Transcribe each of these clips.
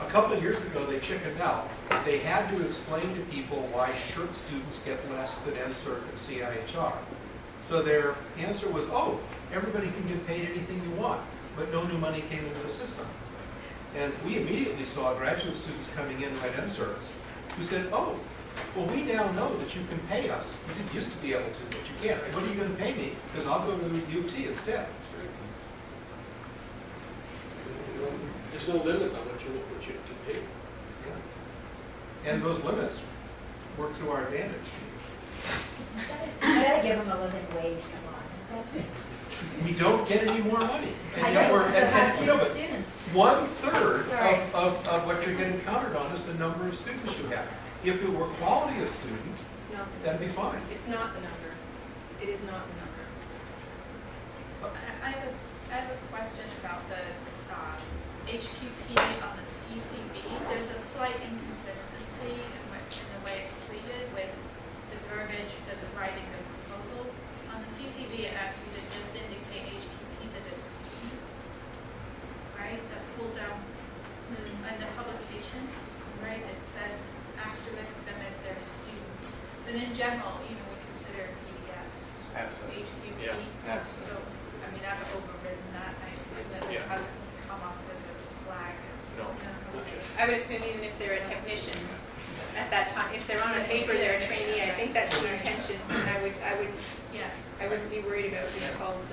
A couple of years ago, they chickened out. They had to explain to people why shirt students get less than NSERC and CIHR. So their answer was, oh, everybody can get paid anything you want, but no new money came into the system. And we immediately saw graduate students coming in at NSERCs who said, oh, well, we now know that you can pay us. You didn't used to be able to, but you can't. What are you going to pay me? Because I'll go to UT instead. There's no limit on what you can pay. Yeah. And those limits work to our advantage. I gotta give them a living wage, come on. That's, We don't get any more money. I yet know, we're- so have you know, fewer but students. 1/3 Sorry. of what you're getting counted on is the number of students you have. If it were quality of student, It's not the that'd be fine. It's not the number. It is not the number. I have a question about the HQP on the CCB. There's a slight inconsistency in the way it's treated with the verbiage for the writing of the proposal. On the CCB, it asks you to just indicate HQP that is students, right? The pull down and the publications, right? It says asterisk them if they're students. But in general, we consider PDFs Absolutely. HQP. Yeah, absolutely. So, I mean, I've overridden that. I assume that this Yeah. hasn't come up as a flag. No. Okay. I would assume even if they're a technician at that time, if they're on a paper, they're a trainee. I think that's the intention. And I wouldn't be worried about being called.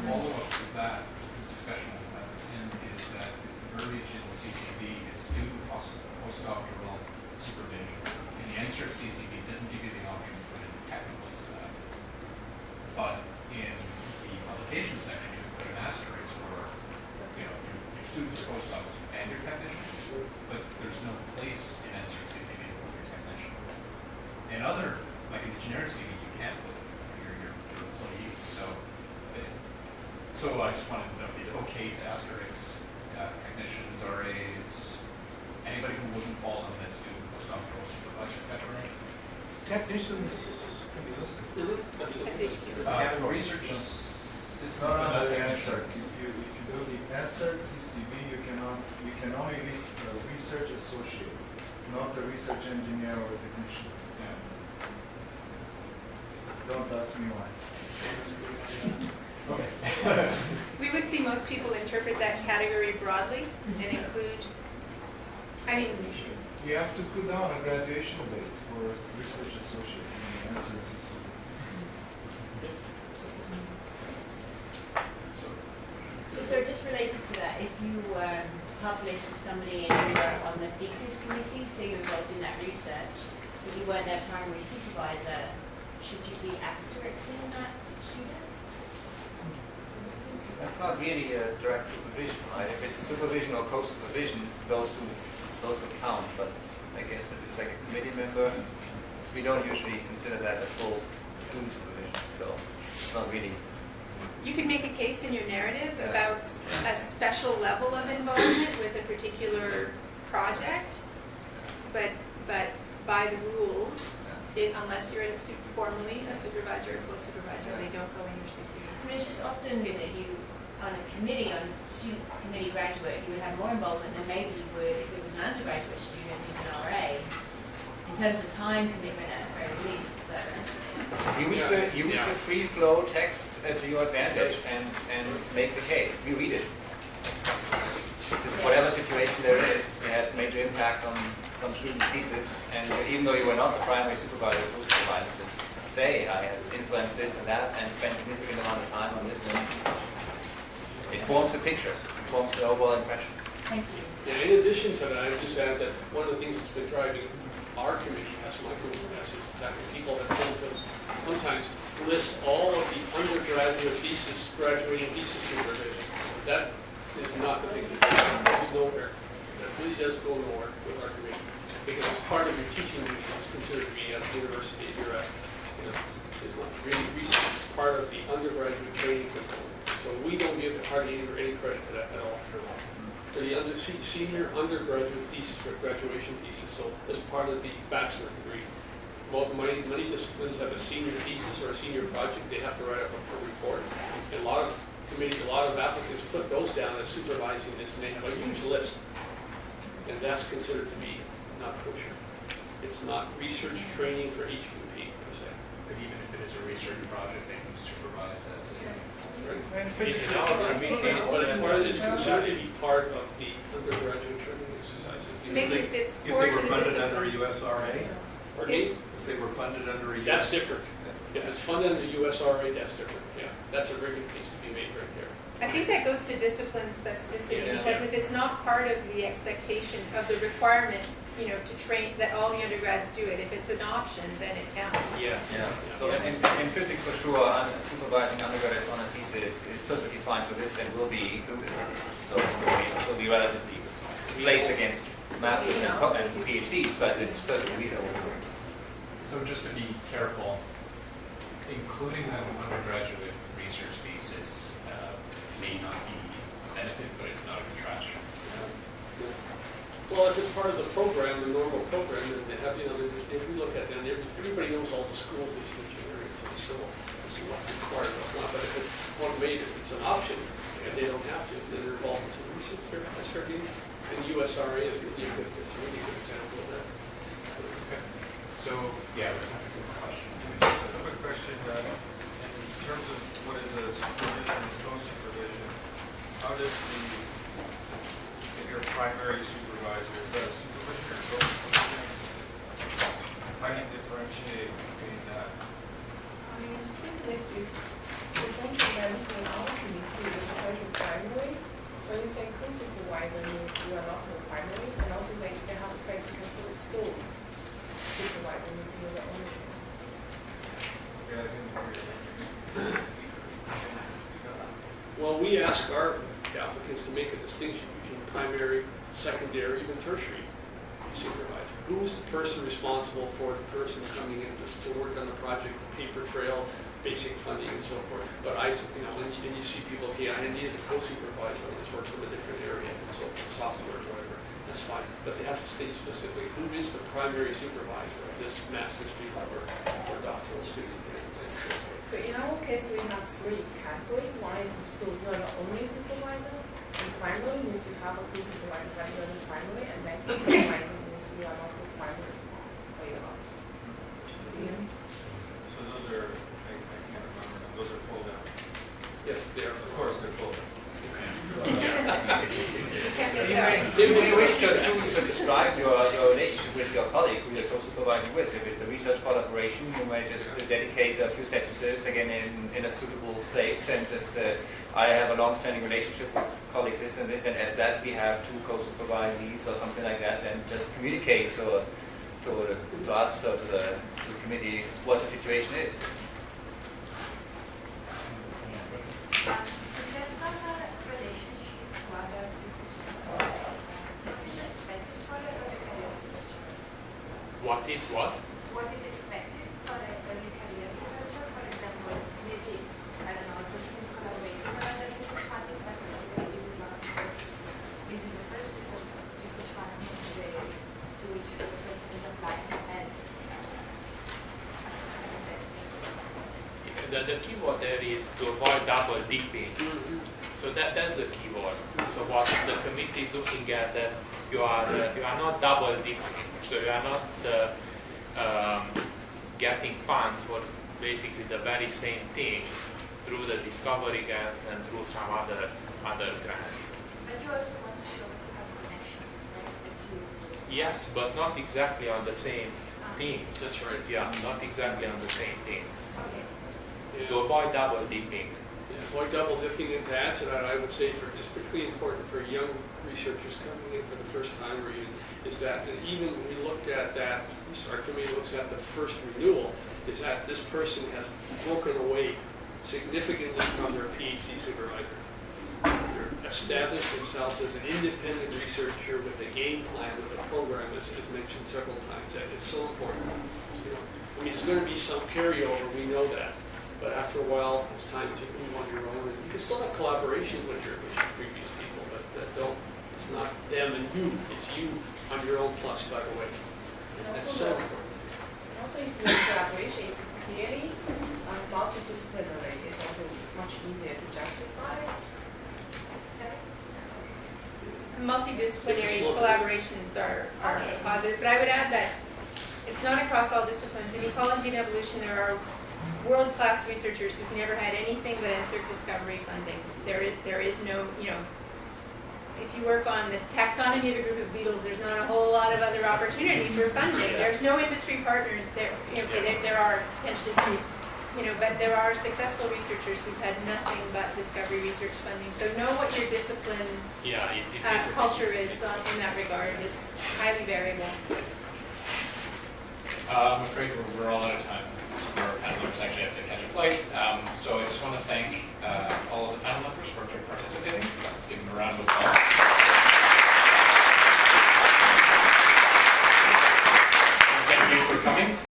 Follow-up to that, the discussion at the end is that the verbiage in CCB is student postdoctoral supervision. And the answer at CCB doesn't give you the option to put in technical stuff. But in the publication section, you can put an asterisk for, your students, postdocs, and your technicians. But there's no place in answer CCB for your technicians. In other, like in the generic CV, you can't put your employees. So I just wanted to know, it's okay to asterisk technicians, RAs, anybody who wouldn't fall in that student postdoctoral supervisor category? Technicians can be listed. That's HQP. Research assistant. No, that's the answer. If you do the answer CCB, you can only list the research associate, not the research engineer or technician. Yeah. Don't ask me why. Okay. We would see most people interpret that category broadly and include, You have to put down a graduation date for research associate in the answer CCB. So, sir, just related to that, if you published with somebody and you were on the thesis committee, so you're involved in that research, but you weren't their primary supervisor, should you be asterisking that student? That's not really a direct supervision, right? If it's supervision or co-supervision, those would count. But I guess if it's like a committee member, we don't usually consider that a full student supervision. So it's not really. you could make a case in your narrative about a special level of involvement with a particular project, but by the rules, unless you're formally a supervisor or co-supervisor, they don't go in your CCB. I mean, it's just often that you, on a committee, on student committee graduate, you would have more involvement than maybe you would if it was an undergraduate student who's an RA, in terms of time commitment at the very least. But, Use the free flow text to your advantage and make the case. We read it. Just whatever situation there is, we had major impact on some student thesis, and even though you were not the primary supervisor, just say I have influenced this and that and spent a significant amount of time on this one. It forms the picture. It forms the overall impression. thank you. Yeah, in addition to that, I would just add that one of the things that's been driving our committee, that's my committee, is that people have tend to sometimes list all of the undergraduate thesis, graduating thesis supervision. That is not the thing that goes nowhere. That really does go nowhere with our committee. Because it's part of your teaching duties. It's considered to be at the university. You're at, it's not really research. It's part of the undergraduate training component. So we don't give hardly any credit to that at all. For the senior undergraduate thesis or graduation thesis, so as part of the bachelor degree. Many disciplines have a senior thesis or a senior project. They have to write up a report. And a lot of committees, a lot of applicants put those down as supervising this, and they have a huge list. And that's considered to be not kosher. It's not research training for HQP per se. But even if it is a research project, they can supervise as a. It's considered to be part of the undergraduate training exercises. Maybe if it's If core they to were the funded under discipline. USRA, Pardon me? if they were funded under a That's different. If it's funded under USRA, that's different, yeah. That's a very good case to be made right there. I think that goes to discipline specificity, Yeah. because if it's not part of the expectation of the requirement, to train, that all the undergrads do it, if it's an option, then it counts. Yes. Yeah. So in physics for sure, supervising undergraduates on a thesis is perfectly fine for this and will be included. So it will be relatively placed against masters and PhDs, but it's perfectly reasonable. So just to be careful, including an undergraduate research thesis may not be a benefit, but it's not a contraction. Well, if it's part of the program, the normal program, then they have, if we look at that, everybody knows all the schools in engineering, so it's not required, it's not, but if it's one way, if it's an option, and they don't have to, then they're involved in some research, that's fair game. And the USRA is really good, it's a really good example of that. Okay. So, yeah, we have a few questions. Just a quick question, in terms of what is a supervision and co-supervision, how does if your primary supervisor, is that a supervision or co-supervision? How do you differentiate between that? I think that you differentiate them between all communities, because primary, when you say co-supervisor means you are not the primary, and also they have a place because they're sole supervisor means you're the only. Okay, I didn't hear you. Well, we ask our applicants to make a distinction between primary, secondary, even tertiary supervisor. Who is the person responsible for the person coming in to work on the project, paper trail, basic funding, and so forth? But when you see people, okay, I need a co-supervisor on this work from a different area, and so forth, software or whatever, that's fine. But they have to state specifically who is the primary supervisor of this master's student or doctoral student, and so forth. So in our case, we have three categories. One is so you are the only supervisor, and primary means you have a co-supervisor, but you are the primary, and then co-supervisor means you are not the primary for your So those are, I can't remember, those are pulled out. Yes, they are. Of course, they're pulled out. You may wish to choose to describe your relationship with your colleague who you're co-supervising with. If it's a research collaboration, you may just dedicate a few sentences again in a suitable place and just I have a long-standing relationship with colleagues this, and as that we have two co-supervisees or something like that, and just communicate to us or to the committee what the situation is. In terms of relationship to other research what is expected for the early career researchers? What is what? What is expected for the early career researcher? For example, maybe, I don't know, a person is collaborating on the research funding, but this is one of the first, this is the first research funding to which the person is applying as assistant professor. The keyword there is to avoid double dipping. So that's the keyword. So what the committee is looking at, that you are not double dipping. So you are not getting funds for basically the very same thing through the discovery grant and through some other grants. But you also want to show to have connections, right? That you. Yes, but not exactly on the same thing. That's right. Yeah, not exactly on the same thing. Okay. To avoid double dipping. Avoid double dipping, and to add to that, I would say it's particularly important for young researchers coming in for the first time or even, is that even we looked at that, our committee looks at the first renewal, is that this person has broken away significantly from their PhD supervisor. They're established themselves as an independent researcher with a game plan, with a program, as mentioned several times. That is so important. I mean, there's going to be some carryover, we know that. But after a while, it's time to move on your own. And you can still have collaborations with your previous people, but it's not them and you. It's you on your own plus, by the way. That's so important. Also, if your collaboration is clearly multidisciplinary, it's also much easier to justify. Sorry? multidisciplinary It's a collaborations are Okay. positive, but I would add that it's not across all disciplines. In ecology and evolution, there are world-class researchers who've never had anything but insert discovery funding. There is no, if you work on the taxonomy of a group of beetles, there's not a whole lot of other opportunity for funding. There's no industry partners there. There are potentially, but there are successful researchers who've had nothing but discovery research funding. So know what your discipline Yeah, it is. culture is in that regard. It's highly variable. I'm afraid we're all out of time. So our panelists actually have to catch a flight.